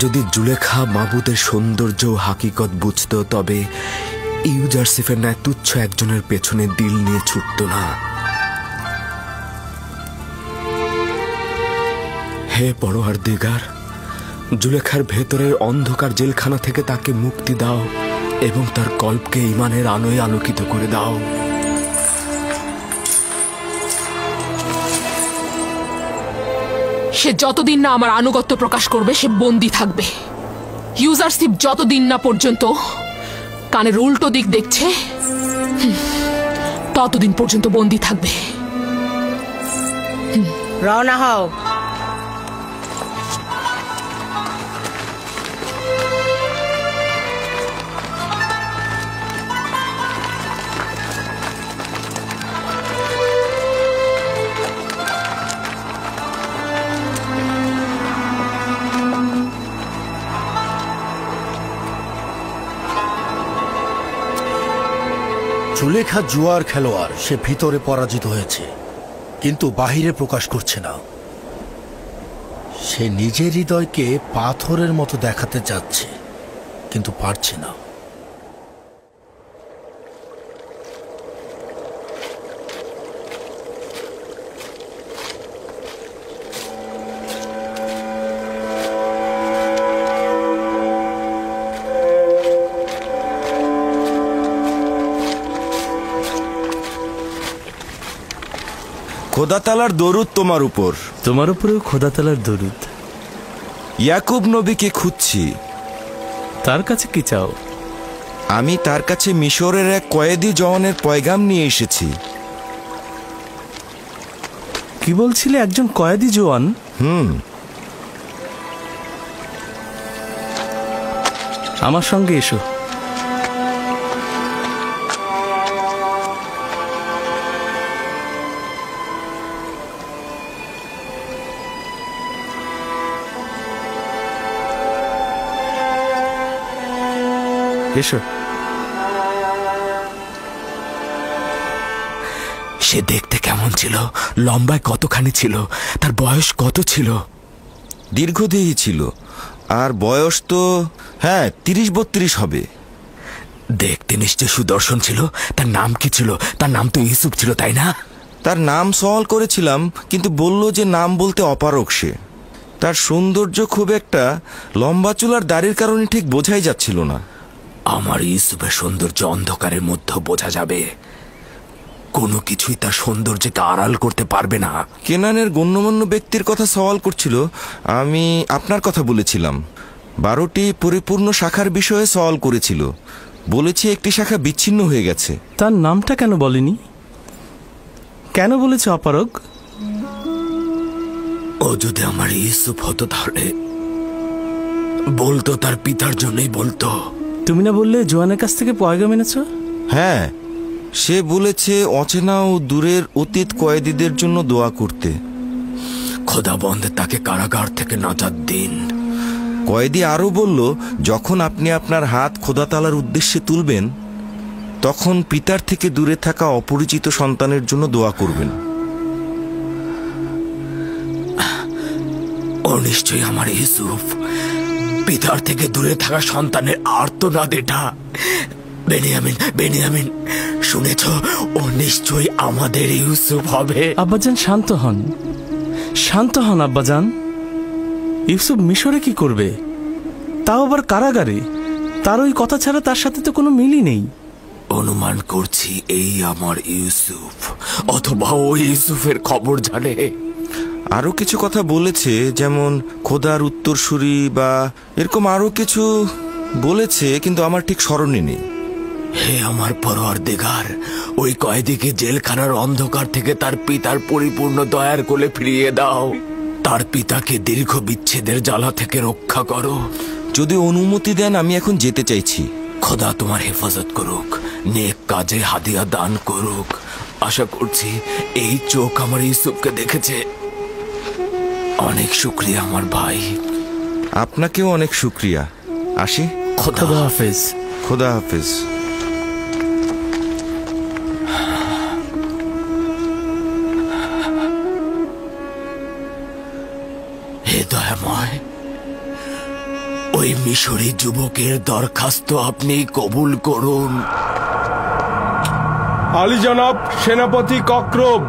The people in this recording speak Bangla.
যদি জুলেখা মাবুদের সৌন্দর্য ও হাকিকত বুঝত, তবে ইউজারসিফের ন্যায় তুচ্ছ একজনের পেছনে দিল নিয়ে ছুটত না। হে পরওয়ারদিগার, জুলেখার ভেতরের অন্ধকার জেলখানা থেকে তাকে মুক্তি দাও এবং তার কল্পকে ঈমানের আলোয় আলোকিত করে দাও। সে যতদিন না আমার আনুগত্য প্রকাশ করবে সে বন্দী থাকবে। ইউজারশিপ যতদিন না পর্যন্ত কানের উল্টো দিক দেখছে ততদিন পর্যন্ত বন্দী থাকবে। রওনা হও। জুলেখা জুয়ার খেলোয়াড়, সে ভিতরে পরাজিত হয়েছে কিন্তু বাহিরে প্রকাশ করছে না। সে নিজের হৃদয়কে পাথরের মতো দেখাতে চাচ্ছে কিন্তু পারছে না। খোদা তাআলার দরুদ তোমার উপর। তোমার উপরেও খোদা তাআলার দরুদ। ইয়াকুব নবীকে খুঁজছি। তার কাছে কি চাও? আমি তার কাছে মিশরের এক কয়েদি জওয়ানের পয়গাম নিয়ে এসেছি। কি বলছিলে? একজন কয়েদি জওয়ান? আমার সঙ্গে এসো। এসো। সে দেখতে কেমন ছিল? লম্বায় কতখানি ছিল? তার বয়স কত ছিল? দীর্ঘদেহী ছিল, আর বয়স তো 30-32 হবে। দেখতে নিশ্চয় সুদর্শন ছিল। তার নাম কি ছিল? তার নাম তো ইউসুফ ছিল, তাই না? তার নাম সওয়াল করেছিলাম, কিন্তু বলল যে নাম বলতে অপারগ সে। তার সৌন্দর্য খুব একটা লম্বা চুলার দাড়ির কারণে ঠিক বোঝাই যাচ্ছিল না। আমার ইউসুফের সৌন্দর্য অন্ধকারের মধ্যে বোঝা যাবে, কোনো কিছুই তার সৌন্দর্যকে আড়াল করতে পারবে না। কেনানের গণ্যমান্য ব্যক্তির কথা সওয়াল করছিল, আমি আপনার কথা বলেছিলাম। 12টি পরিপূর্ণ শাখার বিষয়ে সওয়াল করেছিল, বলেছি একটি শাখা বিচ্ছিন্ন হয়ে গেছে। তার নামটা কেন বলেনি? কেন বলেছে অপারগ? ও যদি আমার ইউসুফ হতো তাহলে বলতো তার পিতার জন্যই বলতো। তুমি না বললে জোয়ানের কাছ থেকে পয়গাম এনেছ? হ্যাঁ, সে বলেছে অচেনা ও দূরের অতীত কয়েদিদের জন্য দোয়া করতে। খোদাবন্দে তাকে কারাগার থেকে নাজাত দিন। কয়েদি আরো বলল, যখন আপনি আপনার হাত খোদা তাআলার উদ্দেশ্যে তুলবেন তখন পিতার থেকে দূরে থাকা অপরিচিত সন্তানের জন্য দোয়া করবেন। ও নিশ্চয়ই আমার ইউসুফ। পিতার থেকে দূরে থাকা সন্তানের আর্তনাদ এটা। বেনিয়ামিন, বেনিয়ামিন, শুনেছ? ও নিশ্চয়ই আমাদের ইউসুফ হবে। আব্বাজান শান্ত হন, শান্ত হন আব্বাজান। ইউসুফ মিশরে কি করবে? তাও আবার কারাগারে। তার ওই কথা ছাড়া তার সাথে তো কোনো মিলই নেই। অনুমান করছি এই আমার ইউসুফ, অথবা ও ইউসুফের খবর জানে। আরো কিছু কথা বলেছে, যেমন খোদার উত্তরসূরি বা এরকম আরো কিছু বলেছে, কিন্তু আমার ঠিক স্মরণে নেই। হে আমার পরওয়ারদিগার, ওই কয়েদিকে জেলখানার অন্ধকার থেকে তার পিতার পরিপূর্ণ দয়ার কোলে ফিরিয়ে দাও। তার পিতাকে দীর্ঘ বিচ্ছেদের জ্বালা থেকে রক্ষা করো। যদি অনুমতি দেন আমি এখন যেতে চাইছি। খোদা তোমার হেফাজত করুক, নেক কাজে হাদিয়া দান করুক। আশা করছি এই চোখ আমার ইউসুফকে দেখেছে। অনেক শুকরিয়া আমার ভাই। আপনাকেও অনেক শুকরিয়া। আসি। খোদা হাফেজ। খোদা হাফেজ। হে দয়াময়, ওই মিশরী যুবকের দরখাস্ত আপনি কবুল করুন। আলী জনাব, সেনাপতি কক্রব।